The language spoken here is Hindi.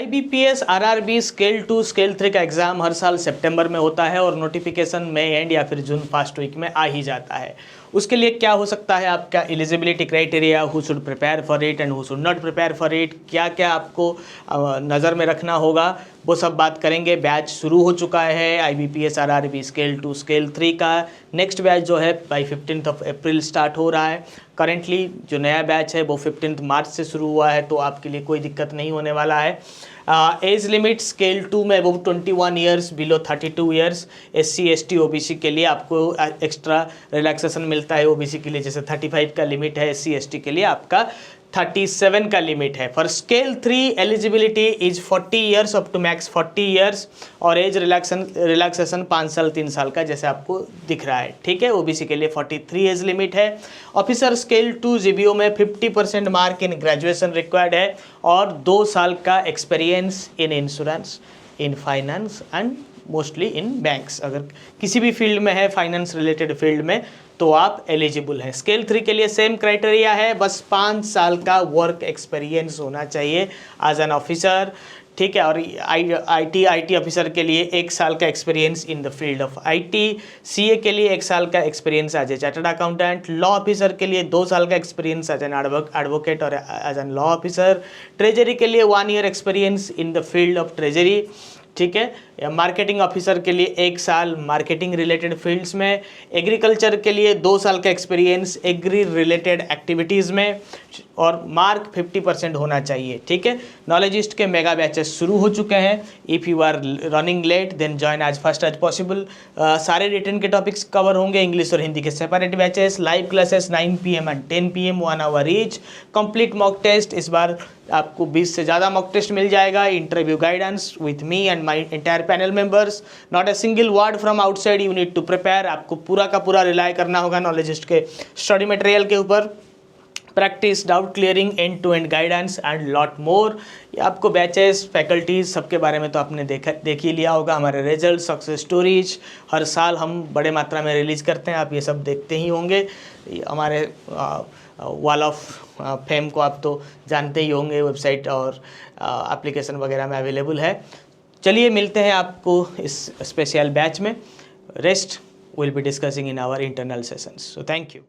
IBPS RRB स्केल 2 स्केल 3 का एग्ज़ाम हर साल सितंबर में होता है और नोटिफिकेशन मई एंड या फिर जून फर्स्ट वीक में आ ही जाता है। उसके लिए क्या हो सकता है आपका eligibility criteria, who should prepare for it and who should not prepare for it, क्या क्या आपको नज़र में रखना होगा, वो सब बात करेंगे। बैच शुरू हो चुका है IBPS RRB स्केल 2 स्केल 3 का। नेक्स्ट बैच जो है बाई 15 अप्रैल स्टार्ट हो रहा है। करेंटली जो नया बैच है वो 15 मार्च से शुरू हुआ है, तो आपके लिए कोई दिक्कत नहीं होने वाला है। एज लिमिट स्केल 2 में वो 21 years, below 32 years. SC ST OBC के लिए आपको एक्स्ट्रा रिलैक्सेशन मिलता है। OBC के लिए जैसे 35 का लिमिट है, SC ST के लिए आपका 37 का लिमिट है। For scale 3 eligibility is 40 years up to max 40 years और एज रिलैक्सेशन 5 साल 3 साल का जैसे आपको दिख रहा है, ठीक है। OBC के लिए 43 एज लिमिट है। ऑफिसर स्केल 2 GBO में 50% मार्क इन ग्रेजुएशन रिक्वायर्ड है और 2 साल का experience in insurance, in finance and mostly in banks. अगर किसी भी फील्ड में है, फाइनेंस रिलेटेड फील्ड में, तो आप एलिजिबल हैं। स्केल 3 के लिए सेम क्राइटेरिया है, बस 5 साल का वर्क एक्सपीरियंस होना चाहिए एज एन ऑफिसर, ठीक है। और IT ऑफिसर के लिए 1 साल का experience in the field of IT। CA के लिए 1 साल का experience as a chartered accountant. Law officer के लिए 2 साल का एक्सपीरियंस एज एन एडवोकेट और as an law officer. Treasury के लिए 1 year experience in the field of treasury, ठीक है। या मार्केटिंग ऑफिसर के लिए 1 साल मार्केटिंग रिलेटेड फील्ड्स में। एग्रीकल्चर के लिए 2 साल का एक्सपीरियंस एग्री रिलेटेड एक्टिविटीज़ में और मार्क 50% होना चाहिए, ठीक है। नॉलेजिस्ट के मेगा बैचेस शुरू हो चुके हैं। If you are running late then join as first as possible. सारे रिटर्न के टॉपिक्स कवर होंगे, इंग्लिश और हिंदी के separate batches. Live classes 9 PM and 10 PM 1 hour each. Complete mock test, इस बार आपको 20 से ज़्यादा मॉक टेस्ट मिल जाएगा। Interview guidance with me and my entire panel members. Not a single word from outside you need to prepare. आपको पूरा का पूरा रिलाई करना होगा नॉलेजिस्ट के स्टडी मटेरियल के ऊपर। Practice, doubt clearing, end to end guidance and lot more. ये आपको बैचेस, फैकल्टीज़ सबके बारे में तो आपने देख ही लिया होगा। हमारे रिजल्ट, सक्सेस स्टोरीज हर साल हम बड़े मात्रा में रिलीज़ करते हैं, आप ये सब देखते ही होंगे। हमारे वॉल ऑफ फेम को आप तो जानते ही होंगे, वेबसाइट और एप्लीकेशन वगैरह में अवेलेबल है। चलिए मिलते हैं आपको इस स्पेशल बैच में। Rest will be discussing in our internal sessions. So thank you.